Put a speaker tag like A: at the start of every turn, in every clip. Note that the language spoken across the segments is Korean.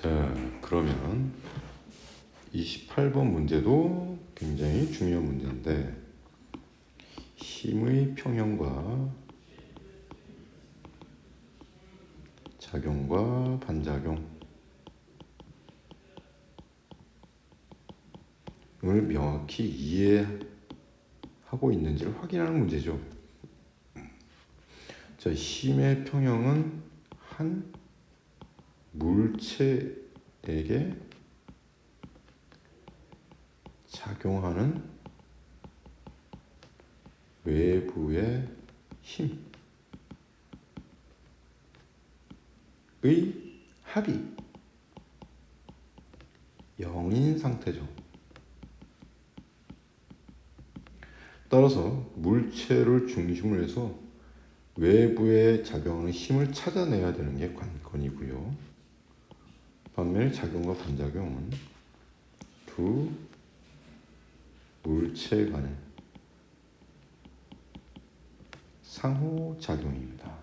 A: 자, 그러면 28번 문제도 굉장히 중요한 문제인데, 힘의 평형과 작용과 반작용을 명확히 이해하고 있는지를 확인하는 문제죠. 자, 힘의 평형은 한 물체에게 작용하는 외부의 힘의 합이 0인 상태죠. 따라서 물체를 중심으로 해서 외부에 작용하는 힘을 찾아내야 되는 게 관건이고요. 반면에 작용과 반작용은 두 물체 간의 상호작용입니다.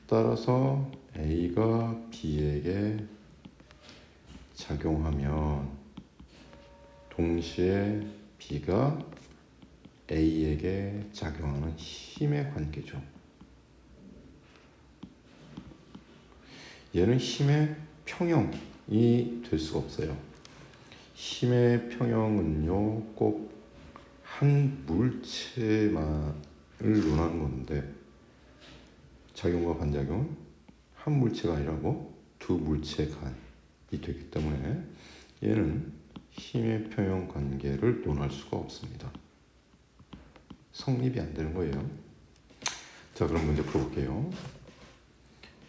A: 따라서 A가 B에게 작용하면 동시에 B가 A에게 작용하는 힘의 관계죠. 얘는 힘의 평형이 될 수가 없어요. 힘의 평형은요, 꼭 한 물체만을 논하는 건데, 작용과 반작용은 한 물체가 아니라고 두 물체 간이 되기 때문에 얘는 힘의 평형 관계를 논할 수가 없습니다. 성립이 안 되는 거예요. 자, 그럼 문제 풀어볼게요.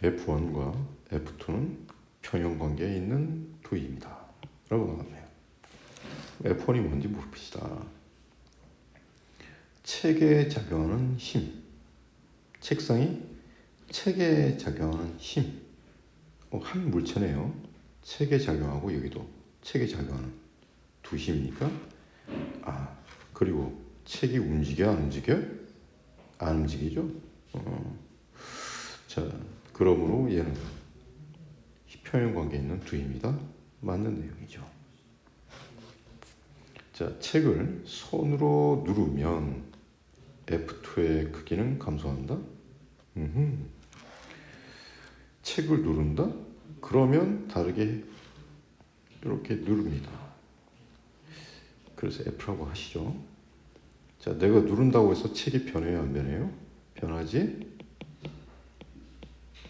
A: F1과 F2는 평형 관계에 있는 두입니다. 라고 나왔네요. F1이 뭔지 봅시다. 책에 작용하는 힘. 책상이 책에 작용하는 힘. 한 물체네요. 책에 작용하고 여기도 책에 작용하는 두 힘이니까. 그리고 책이 움직여 안 움직여? 안 움직이죠. 자, 그러므로 얘는 평형 관계에 있는 두입니다. 맞는 내용이죠. 자, 책을 손으로 누르면 F2의 크기는 감소한다. 책을 누른다? 그러면 다르게 이렇게 누릅니다. 그래서 F라고 하시죠. 자, 내가 누른다고 해서 책이 변해요, 안 변해요? 변하지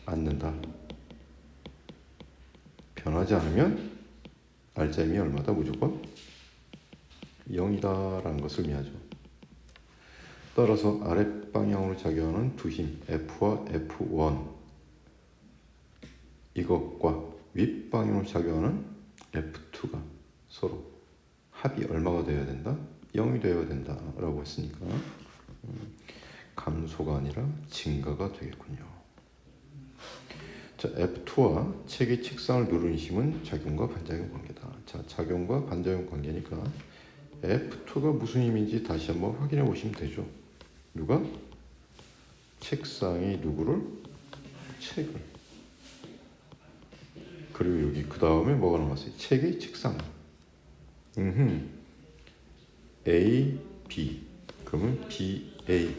A: 않는다. 변하지 않으면 알짜임이 얼마다? 무조건 0이다라는 것을 의미하죠. 따라서 아랫방향으로 작용하는 두 힘 F와 F1, 이것과 윗방향으로 작용하는 F2가 서로 합이 얼마가 되어야 된다? 0이 되어야 된다라고 했으니까 감소가 아니라 증가가 되겠군요. 자, F2와 책이 책상을 누르는 힘은 작용과 반작용 관계다. 자, 작용과 반작용 관계니까 F2가 무슨 힘인지 다시 한번 확인해 보시면 되죠. 누가? 책상이 누구를? 책을. 그리고 여기 그 다음에 뭐가 나왔어요? 책이 책상. A, B. 그러면 B, A.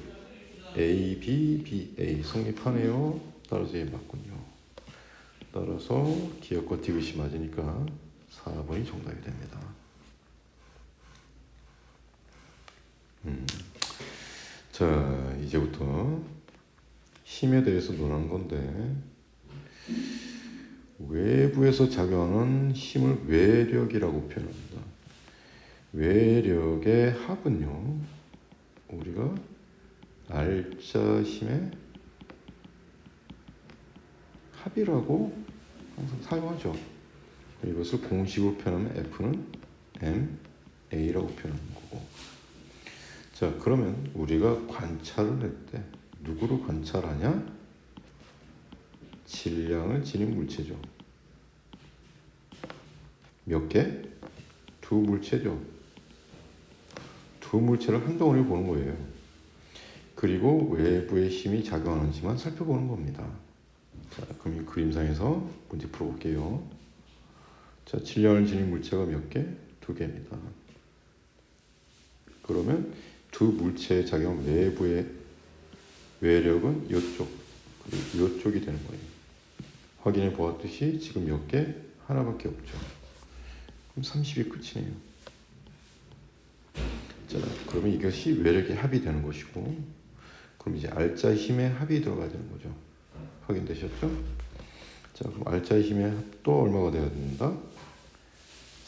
A: A, B, B, A. 성립하네요. 따라서 얘 맞군요. 따라서 기역과 디귿이 맞으니까 4번이 정답이 됩니다. 자, 이제부터 힘에 대해서 논하는 건데, 외부에서 작용하는 힘을 외력이라고 표현합니다. 외력의 합은요, 우리가 알짜 힘의 합이라고 항상 사용하죠. 이것을 공식으로 표현하면 F는 MA라고 표현하는 거고. 자, 그러면 우리가 관찰을 할 때 누구를 관찰하냐? 질량을 지닌 물체죠. 몇 개? 두 물체죠. 두 물체를 한 덩어리 보는 거예요. 그리고 외부의 힘이 작용하는지만 살펴보는 겁니다. 자, 그럼 이 그림상에서 문제 풀어볼게요. 자, 질량을 지닌 물체가 몇 개? 2개입니다. 그러면 두 물체의 작용 내부의 외력은 이쪽, 그리고 이쪽이 되는 거예요. 확인해 보았듯이 지금 몇 개? 하나밖에 없죠. 그럼 30이 끝이네요. 자, 그러면 이것이 외력의 합이 되는 것이고, 그럼 이제 알자 힘의 합이 들어가야 되는 거죠. 확인되셨죠? 자, 그럼 알자의 힘의 합도 얼마가 되어야 된다?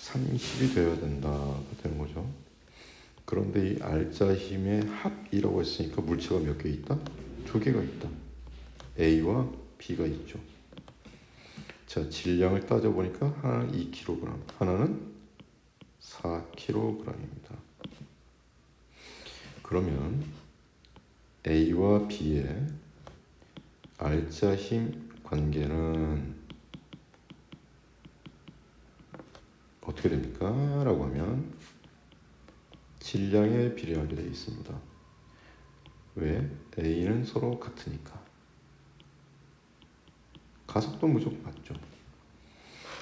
A: 30이 되어야 된다가 되는 거죠. 그런데 이 알자 힘의 합이라고 했으니까 물체가 몇 개 있다? 2개가 있다. A와 B가 있죠. 자, 질량을 따져보니까 하나는 2kg, 하나는 4kg입니다. 그러면 A와 B의 알자 힘 관계는 어떻게 됩니까? 라고 하면 질량에 비례하게 되어 있습니다. 왜? A는 서로 같으니까. 가속도 무조건 같죠.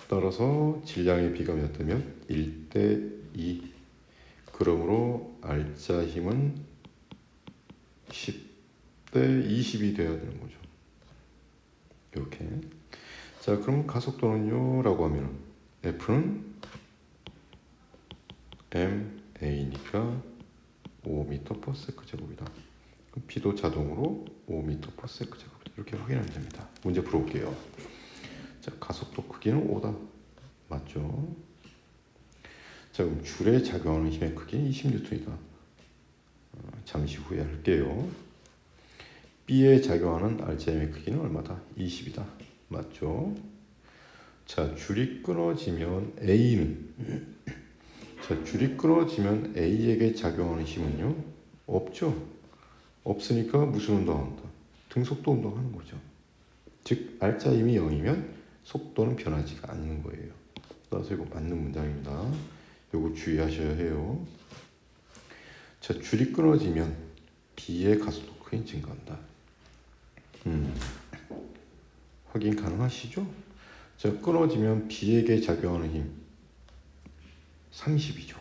A: 따라서 질량의 비가 몇 대면 1대2. 그러므로 알자 힘은 10대 20이 되어야 되는 거죠. 이렇게. 자, 그럼 가속도는요? 라고 하면 F는 ma니까 5m/s 제곱이다. 그럼 B도 자동으로 5m/s 제곱이다. 이렇게 확인하면 됩니다. 문제 풀어볼게요. 자, 가속도 크기는 5다. 맞죠? 자, 그럼 줄에 작용하는 힘의 크기는 20N이다. 잠시 후에 할게요. B에 작용하는 알자 힘의 크기는 얼마다? 20이다. 맞죠? 자, 줄이 끊어지면 A는 자, 줄이 끊어지면 A에게 작용하는 힘은요? 없죠. 없으니까 무슨 운동한다? 등속도 운동하는 거죠. 즉 알자 힘이 0이면 속도는 변하지가 않는 거예요. 따라서 이거 맞는 문장입니다. 이거 주의하셔야 해요. 자, 줄이 끊어지면 B의 가속도 크기는 증가한다. 확인 가능하시죠? 자, 끊어지면 B에게 작용하는 힘 30이죠.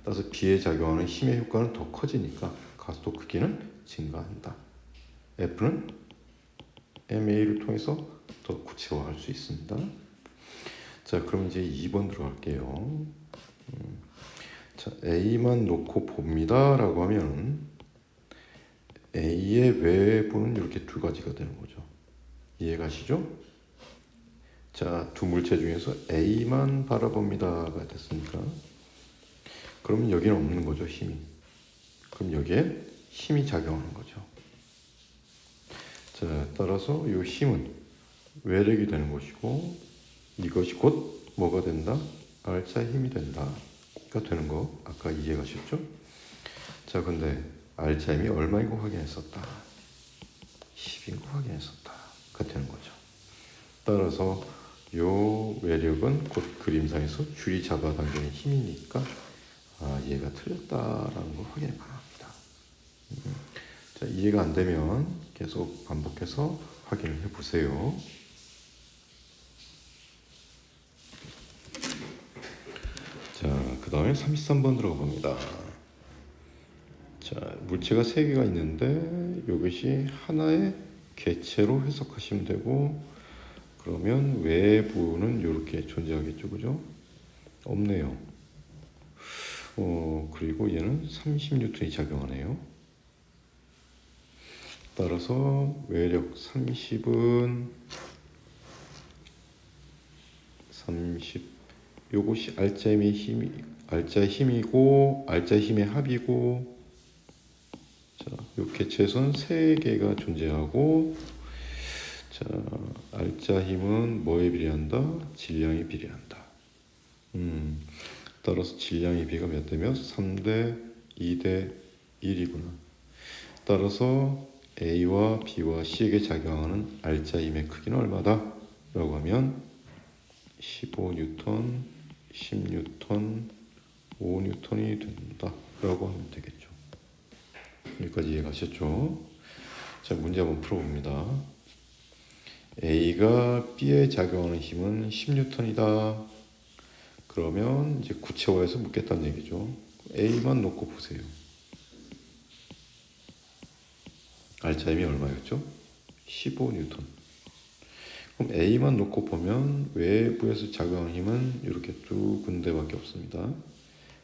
A: 따라서 B에 작용하는 힘의 효과는 더 커지니까 가속도 크기는 증가한다. F는 MA를 통해서 더 구체화할 수 있습니다. 자, 그럼 이제 2번 들어갈게요. 자, A만 놓고 봅니다 라고 하면 A의 외부는 이렇게 두 가지가 되는 거죠. 이해가시죠? 자, 두 물체 중에서 A만 바라봅니다가 됐으니까 그러면 여기는 없는 거죠, 힘이. 그럼 여기에 힘이 작용하는 거죠. 자, 따라서 이 힘은 외력이 되는 것이고 이것이 곧 뭐가 된다? 알자 힘이 된다. 가 되는 거 아까 이해가셨죠? 자, 근데 알자 힘이 얼마인 거 확인했었다. 10인 거 확인했었다. 가 되는 거죠. 따라서 요 외력은 곧 그림상에서 줄이 잡아당기는 힘이니까 얘가 틀렸다라는 걸 확인이 가능합니다. 자, 이해가 안 되면 계속 반복해서 확인을 해보세요. 자, 그 다음에 33번 들어가 봅니다. 자, 물체가 3개가 있는데 이것이 하나의 객체로 해석하시면 되고 그러면 외부는 이렇게 존재하겠죠, 그죠? 없네요. 그리고 얘는 30N이 작용하네요. 따라서 외력 30은 30 요것이 알자의 힘이고 알자의 힘의 합이고 자, 요 객체에서는 3개가 존재하고 자, 알자 힘은 뭐에 비례한다? 질량에 비례한다. 따라서 질량의 비가 몇 대 몇? 3대 2대 1이구나. 따라서 A와 B와 C에게 작용하는 알자 힘의 크기는 얼마다? 라고 하면 15N, 10N, 5N이 된다 라고 하면 되겠죠. 여기까지 이해가셨죠? 자, 문제 한번 풀어봅니다. A가 B에 작용하는 힘은 10N이다. 그러면 이제 구체화해서 묻겠다는 얘기죠. A만 놓고 보세요. 알짜 힘이 얼마였죠? 15N. 그럼 A만 놓고 보면 외부에서 작용하는 힘은 이렇게 두 군데밖에 없습니다.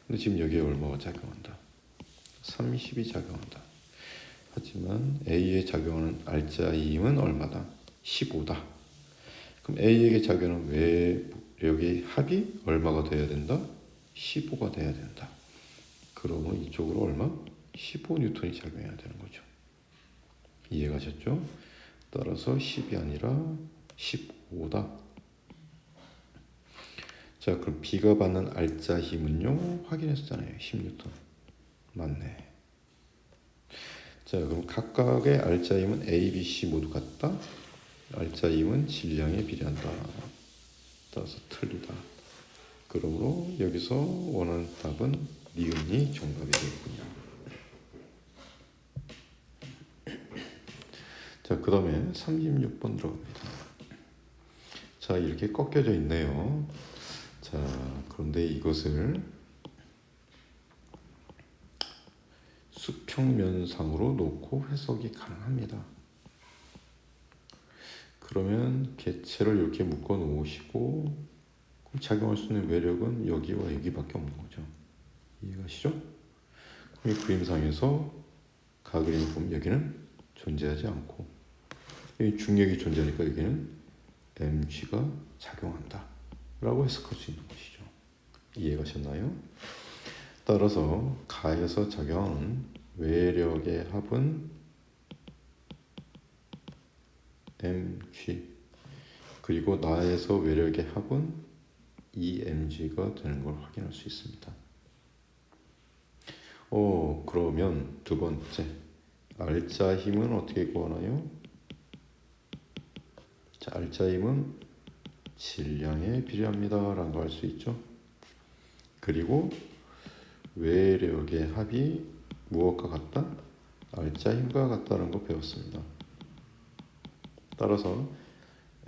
A: 근데 지금 여기에 얼마가 작용한다? 30이 작용한다. 하지만 A에 작용하는 알짜 힘은 얼마다? 15다. 그럼 A에게 작용하는 외력의 합이 얼마가 돼야 된다? 15가 돼야 된다. 그러면 이쪽으로 얼마? 15N이 작용해야 되는 거죠. 이해가셨죠? 따라서 10이 아니라 15다. 자, 그럼 B가 받는 알짜 힘은요? 확인했잖아요. 10N. 맞네. 자, 그럼 각각의 알짜 힘은 A, B, C 모두 같다. 알짜 힘은 질량에 비례한다. 따라서 틀리다. 그러므로 여기서 원하는 답은 니은이 정답이 되겠군요. 자, 그 다음에 36번 들어갑니다. 자, 이렇게 꺾여져 있네요. 자, 그런데 이것을 수평면상으로 놓고 해석이 가능합니다. 그러면 개체를 이렇게 묶어 놓으시고 그럼 작용할 수 있는 외력은 여기와 여기밖에 없는 거죠. 이해가시죠? 이 그림상에서 가그림을 보면 여기는 존재하지 않고 이 중력이 존재하니까 여기는 mg가 작용한다 라고 해석할 수 있는 것이죠. 이해가셨나요? 따라서 가에서 작용하는 외력의 합은 mg 그리고 나에서 외력의 합은 EMG가 되는 걸 확인할 수 있습니다. 그러면 두 번째 알짜 힘은 어떻게 구하나요? 자, 알짜 힘은 질량에 비례합니다 라는 걸 알 수 있죠. 그리고 외력의 합이 무엇과 같다? 알짜 힘과 같다는 거 배웠습니다. 따라서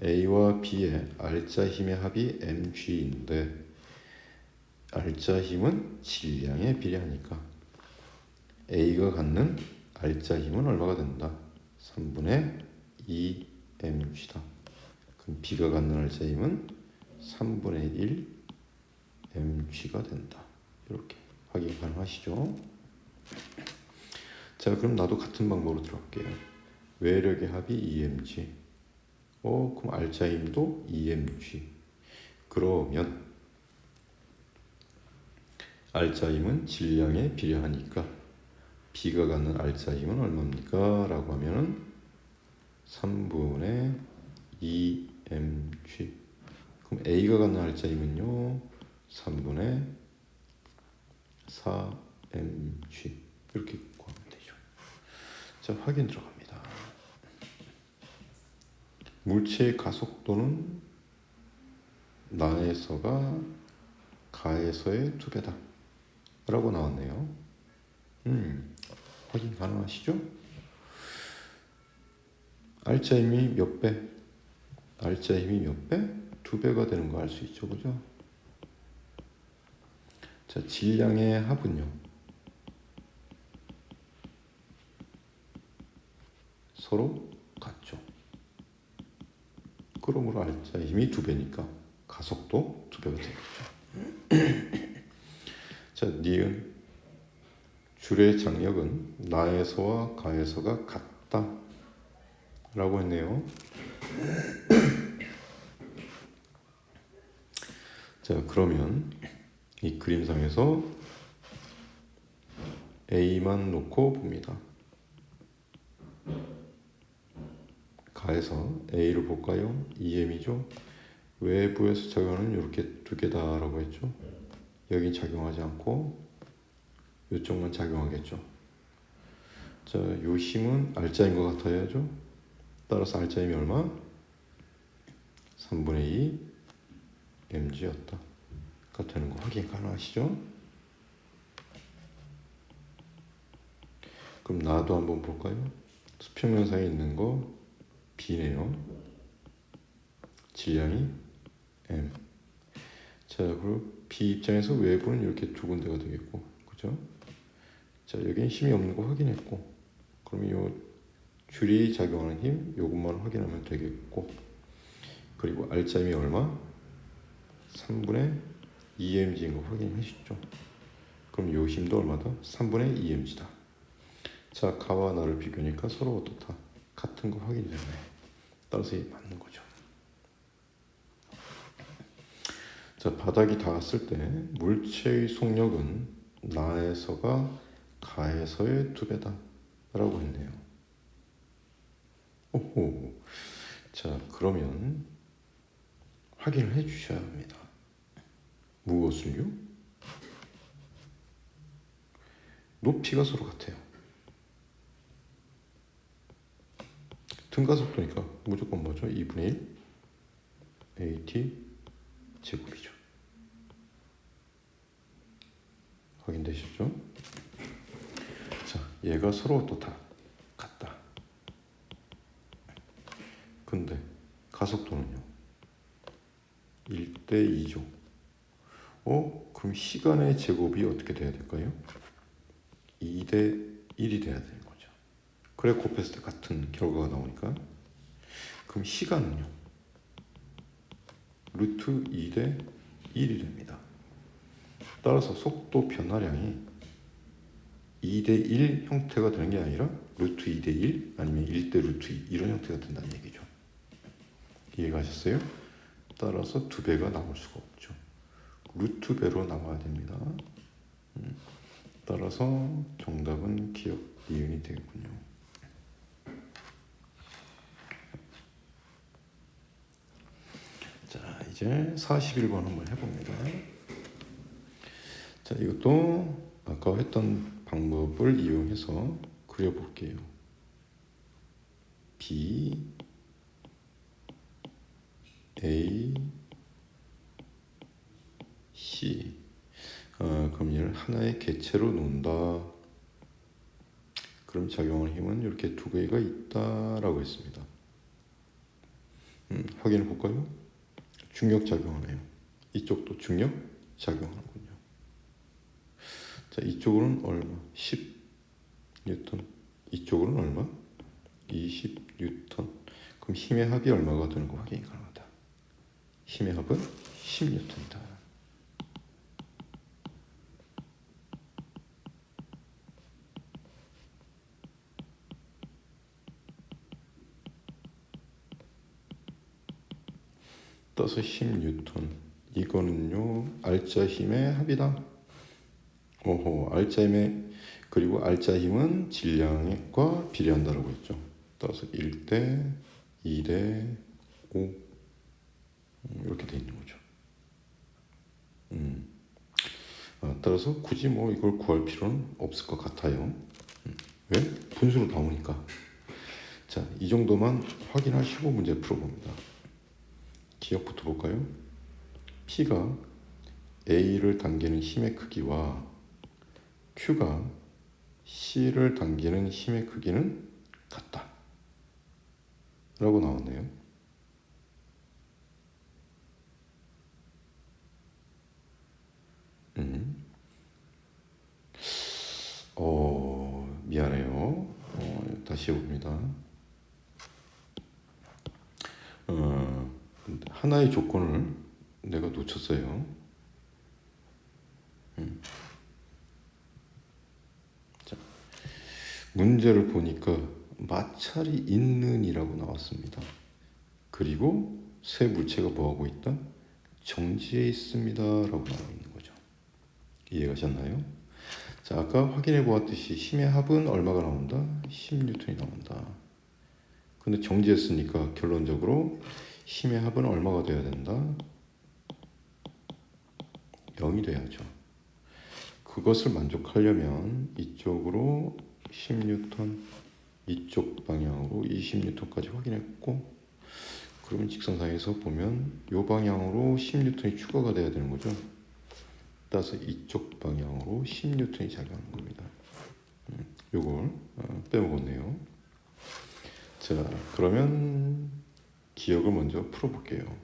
A: A와 B의 알짜 힘의 합이 mg인데 알짜 힘은 질량에 비례하니까 A가 갖는 알짜 힘은 얼마가 된다? 3분의 2mg다. 그럼 B가 갖는 알짜 힘은 3분의 1 mg가 된다. 이렇게 확인 가능하시죠? 자, 그럼 나도 같은 방법으로 들어갈게요. 외력의 합이 EMG. 그럼 알짜 힘도 EMG. 그러면 알짜 힘은 질량에 비례하니까 B가 갖는 알짜 힘은 얼마입니까? 라고 하면은 3분의 2mg. 그럼 A가 갖는 알짜 힘은요 3분의 4mg. 이렇게 구하면 되죠. 자, 확인 들어갑니다. 물체의 가속도는 나에서가 가에서의 2배다 라고 나왔네요. 확인 가능하시죠? 알짜 힘이 몇 배? 알짜 힘이 몇 배? 2배가 되는 거 알 수 있죠, 그죠? 자, 질량의 합은요 서로 같죠. 그러므로 알짜 힘이 2배니까 가속도 2배가 되겠죠. 자, 니은 줄의 장력은 나에서와 가에서가 같다 라고 했네요. 자, 그러면 이 그림상에서 A만 놓고 봅니다. 가에서 A를 볼까요? EM이죠. 외부에서 작용하는 이렇게 2개다 라고 했죠. 여긴 작용하지 않고 이쪽만 작용하겠죠. 자, 요 힘은 알짜인 것 같아야죠. 따라서 알짜 힘이 얼마? 3분의 2 mg였다 가 되는 거 확인 가능하시죠? 그럼 나도 한번 볼까요? 수평면상에 있는 거 B네요. 질량이 m. 자, 그리고 B 입장에서 외부는 이렇게 두 군데가 되겠고, 그죠? 자, 여기는 힘이 없는 거 확인했고, 그러면 요 줄이 작용하는 힘, 요것만 확인하면 되겠고, 그리고 R자임이 얼마? 3분의 2mg인 거 확인하시죠? 그럼 요 힘도 얼마다? 3분의 2mg다. 자, 가와 나를 비교하니까 서로 어떻다? 같은 거 확인되네. 따라서 이게 맞는 거죠. 자, 바닥이 닿았을 때 물체의 속력은 나에서가 가에서의 2배다 라고 했네요. 오호. 자, 그러면 확인을 해 주셔야 합니다. 무엇을요? 높이가 서로 같아요. 등가속도니까 무조건 뭐죠? 2분의 1 AT 제곱이죠. 확인되시죠? 자, 얘가 서로 또 다 같다. 근데 가속도는요? 1대 2죠. 그럼 시간의 제곱이 어떻게 돼야 될까요? 2대 1이 돼야 되는 거죠. 그래 곱했을 때 같은 결과가 나오니까. 그럼 시간은요? 루트 2대 1이 됩니다. 따라서 속도 변화량이 2대 1 형태가 되는 게 아니라 루트 2대 1 아니면 1대 루트 2 이런 형태가 된다는 얘기죠. 이해가셨어요? 따라서 2배가 나올 수가 없죠. 루트 배로 나와야 됩니다. 따라서 정답은 기억 니은이 되겠군요. 자, 이제 41번 한번 해봅니다. 자, 이것도 아까 했던 방법을 이용해서 그려볼게요. B, A, C. 그럼 얘를 하나의 개체로 놓는다. 그럼 작용하는 힘은 이렇게 2개가 있다라고 했습니다. 확인해 볼까요? 중력 작용하네요. 이쪽도 중력 작용하는군요. 자, 이쪽으로는 얼마? 10뉴턴. 이쪽으로는 얼마? 20뉴턴. 그럼 힘의 합이 얼마가 되는 거 확인이 가능하다. 힘의 합은 10뉴턴이다. 떠서 10뉴턴. 이거는요, R자 힘의 합이다. 오호, R자 힘의, 그리고 R자 힘은 질량과 비례한다라고 했죠. 따라서 1대 2대 5 이렇게 돼 있는 거죠. 따라서 굳이 뭐 이걸 구할 필요는 없을 것 같아요. 왜? 분수로 나오니까. 자, 이 정도만 확인하시고 문제 풀어봅니다. 기억부터 볼까요? P가 A를 당기는 힘의 크기와 Q가 C를 당기는 힘의 크기는 같다 라고 나왔네요. 미안해요. 다시 해봅니다. 하나의 조건을 내가 놓쳤어요. 자, 문제를 보니까 마찰이 있는 이라고 나왔습니다. 그리고 새 물체가 뭐하고 있다? 정지해 있습니다 라고 나와 있는 거죠. 이해가셨나요? 자, 아까 확인해 보았듯이 힘의 합은 얼마가 나온다? 10뉴턴이 나온다. 근데 정지했으니까 결론적으로 힘의 합은 얼마가 돼야 된다? 0이 돼야죠. 그것을 만족하려면 이쪽으로 10뉴턴, 이쪽 방향으로 20뉴턴까지 확인했고, 그러면 직선상에서 보면 이 방향으로 10뉴턴이 추가가 돼야 되는 거죠. 따라서 이쪽 방향으로 10뉴턴이 작용하는 겁니다. 요걸 빼먹었네요. 자, 그러면 기억을 먼저 풀어볼게요.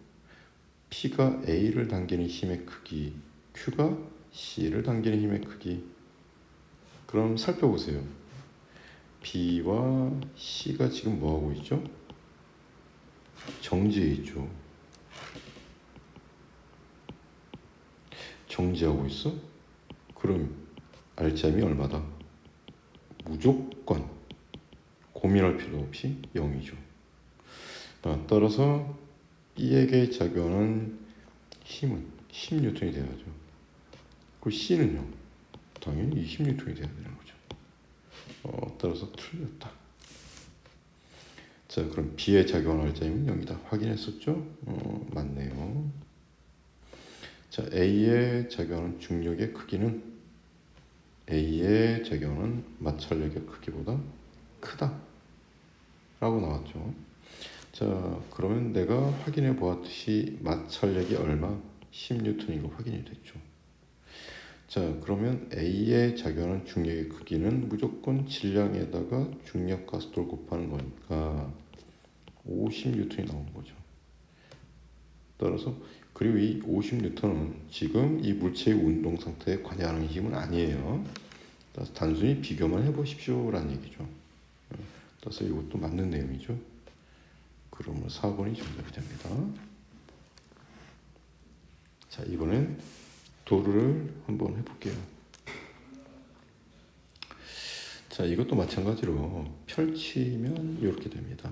A: P가 A를 당기는 힘의 크기, Q가 C를 당기는 힘의 크기. 그럼 살펴보세요. B와 C가 지금 뭐하고 있죠? 정지해 있죠. 정지하고 있어? 그럼 알짜임이 얼마다? 무조건 고민할 필요 없이 0이죠. 따라서 B에게 작용하는 힘은 10N이 돼야죠. 그 C는요? 당연히 20N이 돼야 되는 거죠. 따라서 틀렸다. 자, 그럼 B에 작용하는 알짜임은 0이다. 확인했었죠? 맞네요. 자, A에 작용하는 중력의 크기는 A에 작용하는 마찰력의 크기보다 크다 라고 나왔죠. 자, 그러면 내가 확인해 보았듯이 마찰력이 얼마? 10N인 거 확인이 됐죠. 자, 그러면 A에 작용하는 중력의 크기는 무조건 질량에다가 중력 가속도를 곱하는 거니까 50N이 나오는 거죠. 따라서 그리고 이 50N은 지금 이 물체의 운동 상태에 관여하는 힘은 아니에요. 따라서 단순히 비교만 해보십시오 라는 얘기죠. 따라서 이것도 맞는 내용이죠. 그러면 4번이 정답이 됩니다. 자, 이번엔 도를 한번 해볼게요. 자, 이것도 마찬가지로 펼치면 이렇게 됩니다.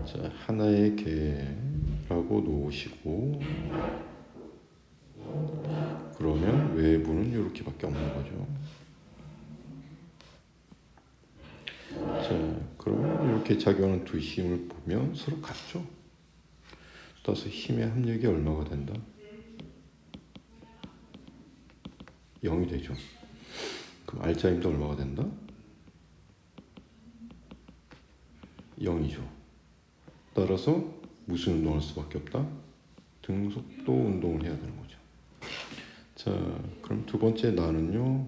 A: 자, 하나의 개라고 놓으시고 그러면 외부는 이렇게밖에 없는 거죠. 자, 그러면 이렇게 작용하는 두 힘을 보면 서로 같죠. 따라서 힘의 합력이 얼마가 된다? 0이 되죠. 그럼 알짜 힘도 얼마가 된다? 0이죠. 따라서 무슨 운동을 할 수밖에 없다? 등속도 운동을 해야 되는 거죠. 자, 그럼 두 번째 나는요,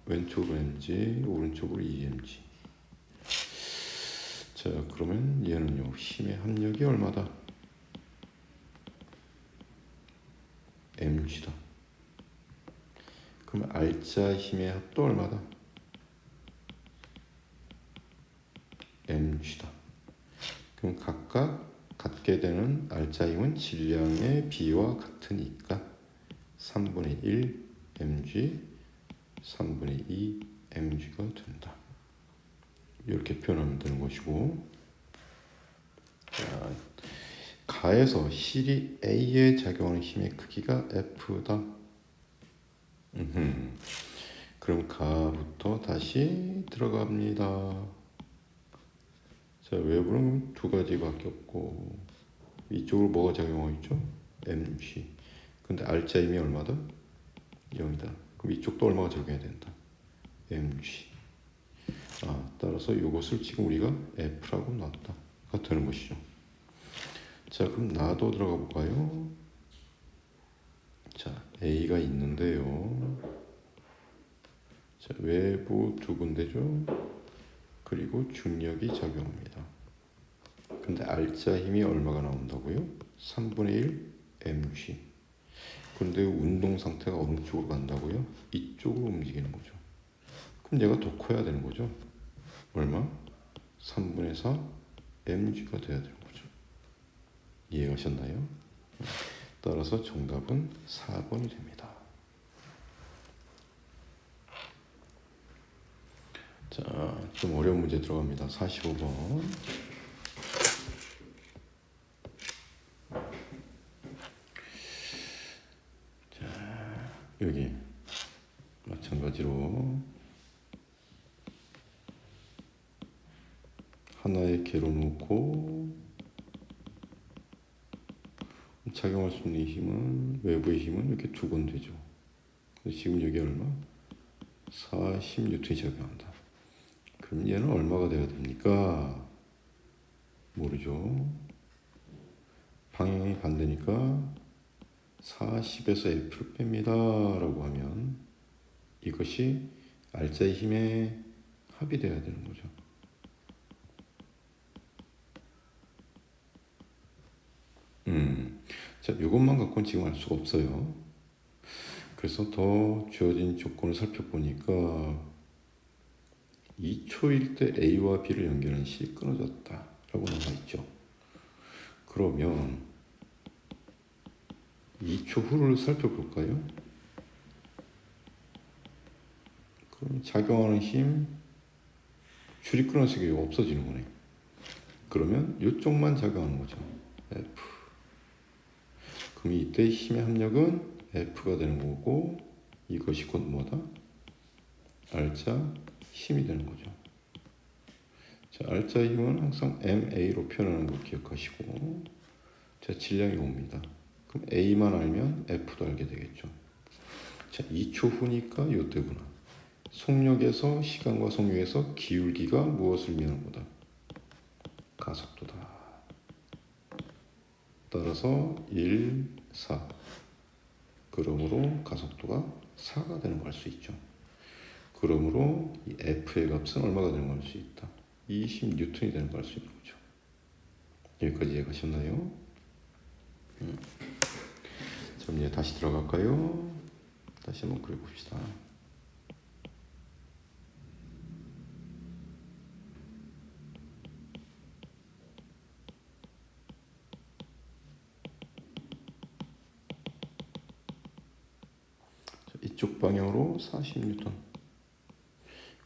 A: 왼쪽으로 mg, 오른쪽으로 2mg. 자, 그러면 얘는요, 힘의 합력이 얼마다? mg다. 그럼 알짜 힘의 합도 얼마다? mg다. 그럼 각각 갖게 되는 알짜 힘은 질량의 비와 같으니까 3분의 1 mg, 3분의 2 mg가 된다. 이렇게 표현하면 되는 것이고, 자, 가에서 실이 A에 작용하는 힘의 크기가 F다. 그럼 가부터 다시 들어갑니다. 자, 외부는 두 가지밖에 없고 이쪽으로 뭐가 작용하고 있죠? mg. 근데 알짜 힘이 얼마다? 0이다. 그럼 이쪽도 얼마가 적용해야 된다? mg. 따라서 이것을 지금 우리가 F라고 놨다가 되는 것이죠. 자, 그럼 나도 들어가 볼까요? 자, A가 있는데요. 자, 외부 두 군데죠. 그리고 중력이 작용합니다. 근데 알짜 힘이 얼마가 나온다고요? 3분의 1 mg. 근데 운동 상태가 어느 쪽으로 간다고요? 이쪽으로 움직이는 거죠. 그럼 얘가 더 커야 되는 거죠. 얼마? 3분의 4 mg가 돼야 되는 거죠. 이해가셨나요? 따라서 정답은 4번이 됩니다. 자, 좀 어려운 문제 들어갑니다. 45번. 자, 여기 마찬가지로 하나의 개로 놓고 작용할 수 있는 힘은 외부의 힘은 이렇게 두 군데죠. 지금 여기 얼마? 40N이 작용한다. 그럼 얘는 얼마가 돼야 됩니까? 모르죠. 방향이 반대니까 40에서 F를 뺍니다 라고 하면 이것이 R자의 힘에 합이 돼야 되는 거죠. 자, 이것만 갖고는 지금 알 수가 없어요. 그래서 더 주어진 조건을 살펴보니까 2초일 때 A와 B를 연결한 시 끊어졌다 라고 나와 있죠. 그러면 2초 후를 살펴볼까요? 그럼 작용하는 힘, 줄이 끊어서 이게 없어지는 거네. 그러면 이쪽만 작용하는 거죠. F. 그럼 이때 힘의 합력은 F가 되는 거고, 이것이 곧 뭐다? R자 힘이 되는 거죠. 자, R자 힘은 항상 MA로 표현하는 거 기억하시고, 자, 질량이 옵니다. 그럼 A만 알면 F도 알게 되겠죠. 자, 2초 후니까 이때구나. 속력에서, 시간과 속력에서 기울기가 무엇을 의미하는 거다? 가속도다. 따라서 1, 4. 그러므로 가속도가 4가 되는 걸 알 수 있죠. 그러므로 이 F의 값은 얼마가 되는 걸 알 수 있다? 20N이 되는 걸 알 수 있는 거죠. 여기까지 이해가셨나요? 자, 이제 다시 들어갈까요? 다시 한번 그려봅시다. 이쪽 방향으로 40N,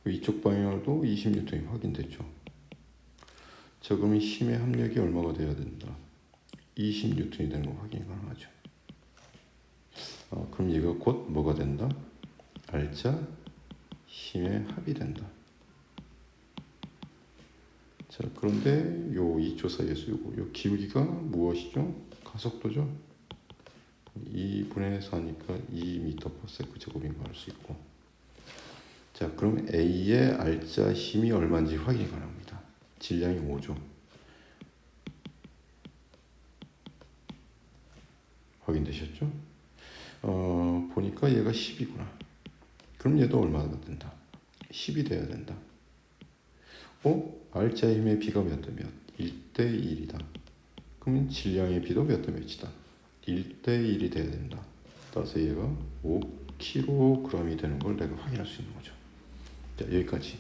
A: 이쪽 방향으로도 20N이 확인됐죠. 자, 그러면 힘의 합력이 얼마가 돼야 된다? 20N이 되는 거 확인이 가능하죠. 그럼 얘가 곧 뭐가 된다? R자 힘의 합이 된다. 자, 그런데 요 2초 사이에서 요 기울기가 무엇이죠? 가속도죠. 2분의 4니까 2m/s 제곱인 거 알 수 있고. 자, 그럼 A의 R자 힘이 얼마인지 확인이 가능합니다. 질량이 5죠. 확인되셨죠? 보니까 얘가 10이구나. 그럼 얘도 얼마가 된다? 10이 돼야 된다. R자의 힘의 B가 몇 대 몇? 1대 1이다. 그러면 질량의 B도 몇 대 몇이다? 1대 1이 돼야 된다. 따라서 얘가 5kg이 되는 걸 내가 확인할 수 있는 거죠. 자, 여기까지.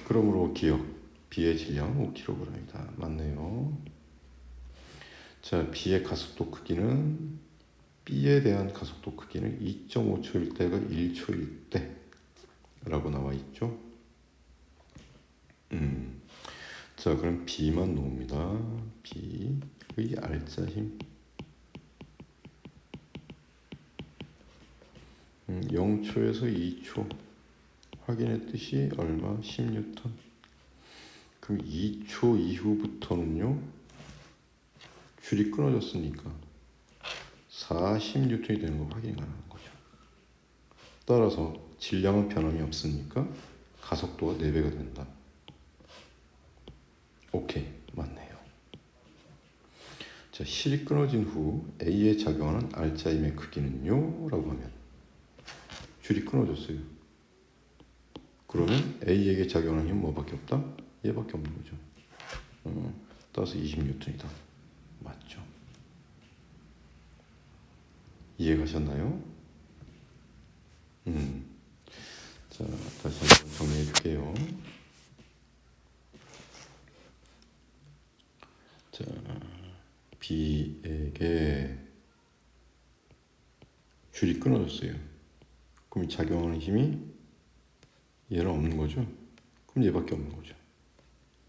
A: 그러므로 기억, B의 질량 5kg이다. 맞네요. 자, B의 가속도 크기는, B에 대한 가속도 크기는 2.5초일 때가 1초일 때라고 나와 있죠. 자, 그럼 B만 놓습니다. B의 R자 힘. 0초에서 2초 확인했듯이 얼마? 10N. 그럼 2초 이후부터는요, 줄이 끊어졌으니까 40N이 되는 거 확인이 가능한 거죠. 따라서 질량은 변함이 없으니까 가속도가 4배가 된다. 오케이, 맞네요. 자, 실이 끊어진 후 A에 작용하는 R자 힘의 크기는요? 라고 하면 줄이 끊어졌어요. 그러면 A에게 작용하는 힘은 뭐밖에 없다? 얘밖에 없는 거죠. 따라서 20N이다. 맞죠? 이해가셨나요? 자, 다시 한번 정리해 줄게요. 자, B에게 줄이 끊어졌어요. 그럼 작용하는 힘이 얘는 없는 거죠? 그럼 얘밖에 없는 거죠.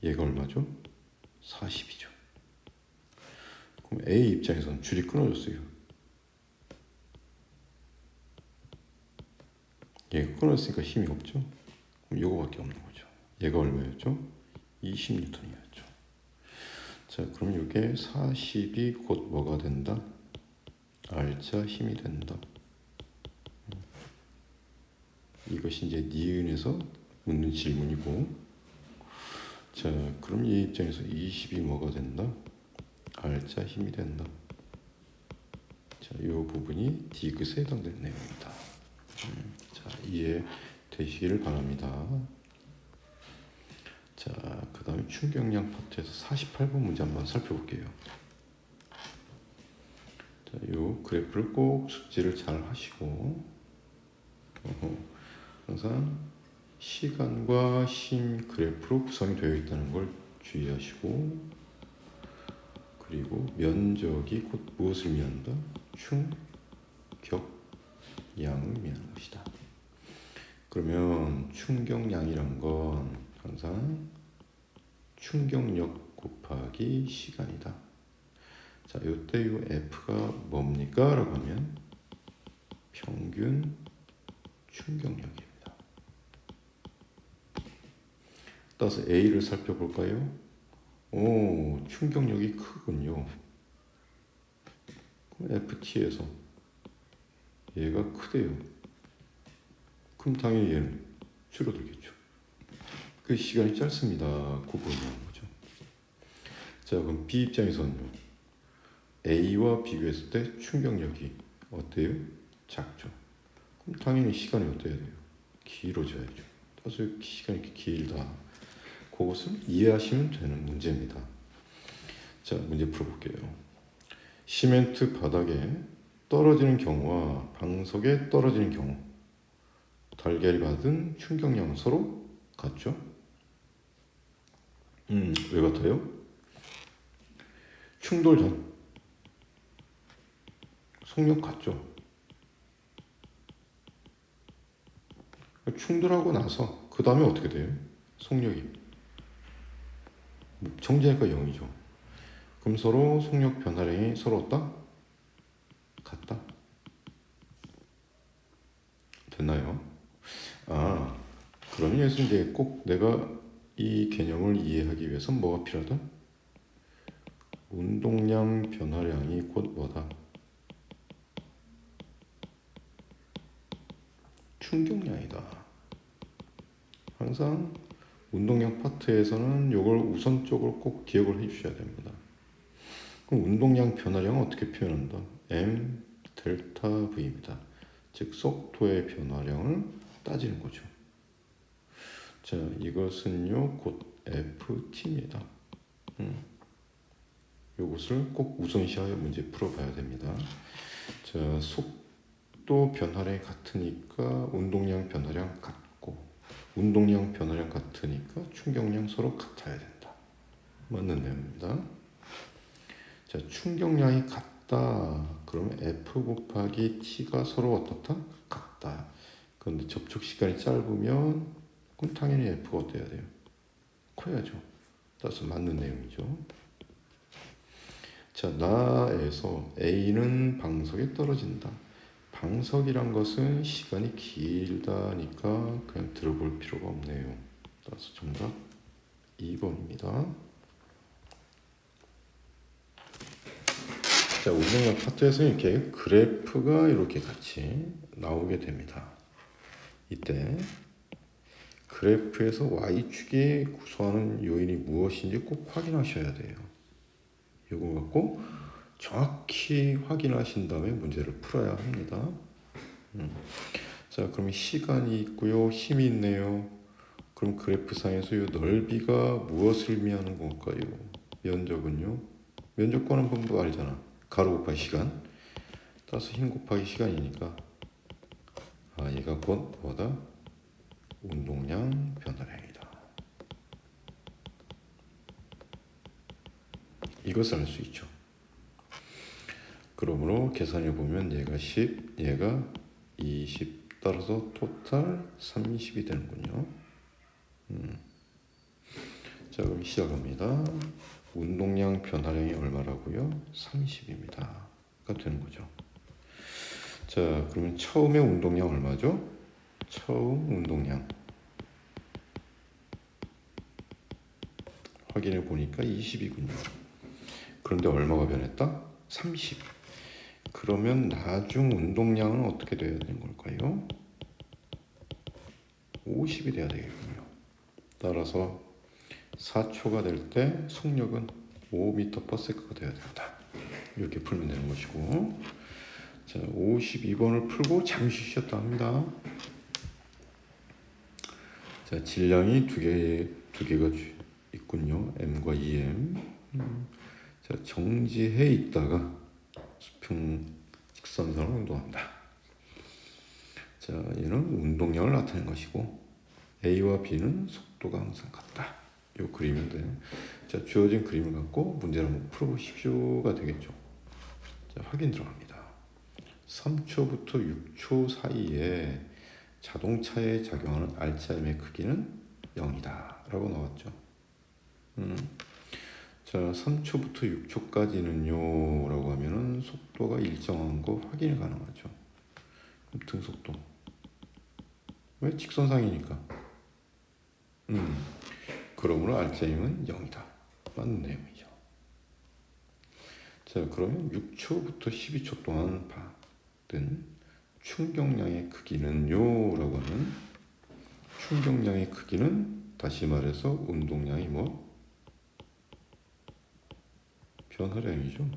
A: 얘가 얼마죠? 40이죠. 그럼 A 입장에서는 줄이 끊어졌어요. 얘가 끊어졌으니까 힘이 없죠? 그럼 요거밖에 없는 거죠. 얘가 얼마였죠? 20N이었죠. 자, 그럼 이게 40이 곧 뭐가 된다? R자 힘이 된다. 이것이 이제 니은에서 묻는 질문이고, 자, 그럼 이 입장에서 20이 뭐가 된다? R자 힘이 된다. 자, 이 부분이 디귿에 해당되는 내용입니다. 자, 이해 되시기를 바랍니다. 자, 그 다음에 충격량 파트에서 48번 문제 한번 살펴볼게요. 자, 요 그래프를 꼭 숙지를 잘 하시고, 항상 시간과 심 그래프로 구성이 되어 있다는 걸 주의하시고, 그리고 면적이 곧 무엇을 의미한다? 충격량을 의미하는 것이다. 그러면 충격량이란 건 항상 충격력 곱하기 시간이다. 자, 이때 이 F가 뭡니까? 라고 하면 평균 충격력입니다. 따라서 A를 살펴볼까요? 오, 충격력이 크군요. 그럼 FT에서 얘가 크대요. 그럼 당연히 얘는 줄어들겠죠. 그 시간이 짧습니다. 그거 의미하는 거죠. 자, 그럼 B 입장에서는요. A와 비교했을 때 충격력이 어때요? 작죠. 그럼 당연히 시간이 어때야 돼요? 길어져야죠. 따라서 시간이 이렇게 길다. 그것을 이해하시면 되는 문제입니다. 자, 문제 풀어볼게요. 시멘트 바닥에 떨어지는 경우와 방석에 떨어지는 경우 달걀이 받은 충격량은 서로 같죠? 왜 같아요? 충돌 전 속력 같죠? 충돌하고 나서 그 다음에 어떻게 돼요? 속력이 정지하니까 0이죠. 그럼 서로 속력 변화량이 서로 어떠다? 같다. 됐나요? 아, 그러면 여기서 이제 꼭 내가 이 개념을 이해하기 위해서 뭐가 필요하다? 운동량 변화량이 곧 뭐다? 충격량이다. 항상 운동량 파트에서는 이걸 우선적으로 꼭 기억을 해주셔야 됩니다. 그럼 운동량 변화량은 어떻게 표현한다? M 델타 V입니다. 즉 속도의 변화량을 따지는 거죠. 자, 이것은요 곧 FT입니다. 이것을 꼭 우선시하여 문제 풀어봐야 됩니다. 자, 속도 변화량이 같으니까 운동량 변화량 같고, 운동량 변화량 같으니까 충격량 서로 같아야 된다. 맞는 내용입니다. 자, 충격량이 같다. 그러면 F 곱하기 T가 서로 어떻다? 같다. 그런데 접촉 시간이 짧으면 그럼 당연히 F가 어때야 돼요? 커야죠. 따라서 맞는 내용이죠. 자, 나에서 A는 방석에 떨어진다. 방석이란 것은 시간이 길다니까 그냥 들어볼 필요가 없네요. 따라서 정답 2번입니다. 자, 운동량 파트에서 이렇게 그래프가 이렇게 같이 나오게 됩니다. 이때 그래프에서 Y축이 구성하는 요인이 무엇인지 꼭 확인하셔야 돼요. 이거 갖고 정확히 확인하신 다음에 문제를 풀어야 합니다. 자, 그럼 시간이 있고요, 힘이 있네요. 그럼 그래프상에서 이 넓이가 무엇을 의미하는 걸까요? 면적은요? 면적 구하는 방법 알잖아. 가로 곱하기 시간. 따라서 힘 곱하기 시간이니까 얘가 곧 뭐다? 운동량 변화량이다. 이것을 알 수 있죠. 그러므로 계산해 보면 얘가 10, 얘가 20 따라서 토탈 30이 되는군요. 자, 그럼 시작합니다. 운동량 변화량이 얼마라고요? 30입니다.가 되는 거죠. 자, 그러면 처음에 운동량 얼마죠? 처음 운동량 확인해 보니까 20이군요. 그런데 얼마가 변했다? 30. 그러면 나중 운동량은 어떻게 돼야 되는 걸까요? 50이 돼야 되겠군요. 따라서 4초가 될 때 속력은 5m/s가 돼야 된다. 이렇게 풀면 되는 것이고, 자, 52번을 풀고 잠시 쉬었다 합니다. 자, 질량이 두 개가 있군요. m과 2m. 자, 정지해 있다가 수평 직선상을 운동합니다. 자, 얘는 운동량을 나타낸 것이고 A와 B는 속도가 항상 같다. 이 그림인데, 자, 주어진 그림을 갖고 문제를 한번 풀어보십시오가 되겠죠. 자, 확인 들어갑니다. 3초부터 6초 사이에 자동차에 작용하는 RPM의 크기는 0이다 라고 나왔죠. 자, 3초부터 6초까지는요 라고 하면은 속도가 일정한 거 확인이 가능하죠. 그럼 등속도 왜? 직선상이니까. 그러므로 RPM은 0이다. 맞는 내용이죠. 자, 그러면 6초부터 12초 동안 받은 충격량의 크기는요 라고 하면, 충격량의 크기는 다시 말해서 운동량이 뭐? 변화량이죠.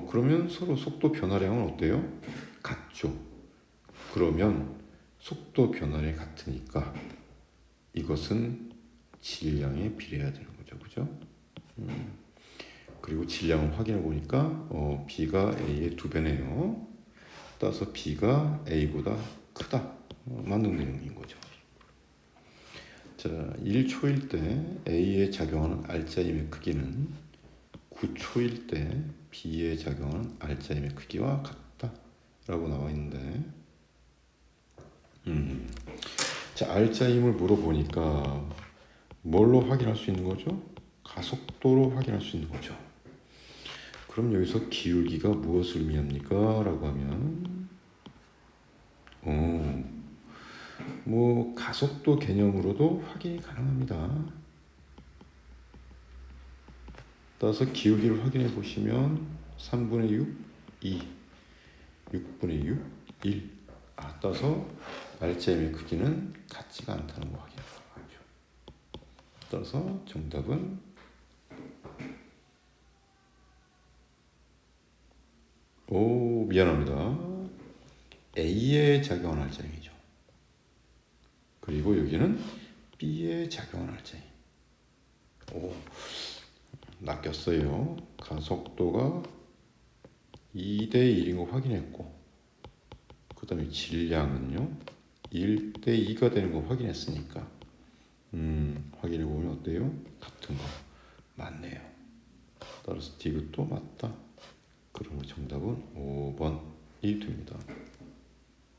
A: 그러면 서로 속도 변화량은 어때요? 같죠. 그러면 속도 변화량이 같으니까 이것은 질량에 비례해야 되는 거죠. 그죠? 그리고 질량을 확인해 보니까 B가 A의 2배네요. 따라서 B가 A보다 크다. 맞는 내용인 거죠. 자, 1초일 때 A에 작용하는 R자임의 크기는 9초일 때 B에 작용하는 R자임의 크기와 같다 라고 나와 있는데, 자, R자임을 물어보니까 뭘로 확인할 수 있는 거죠? 가속도로 확인할 수 있는 거죠. 그럼 여기서 기울기가 무엇을 의미합니까? 라고 하면 뭐 가속도 개념으로도 확인이 가능합니다. 따라서 기울기를 확인해 보시면 3분의 6, 2, 6분의 6, 1. 따라서 RPM의 크기는 같지가 않다는 거 확인할 수가 있죠. 따라서 정답은 미안합니다. A에 작용하는 RPM이죠. 그리고 여기는 B에 작용하는 RPM. 낚였어요. 가속도가 2대 1인 거 확인했고, 그 다음에 질량은요 1대 2가 되는 거 확인했으니까 확인해 보면 어때요? 같은 거 맞네요. 따라서 디귿도 맞다. 그러면 정답은 5번이 됩니다.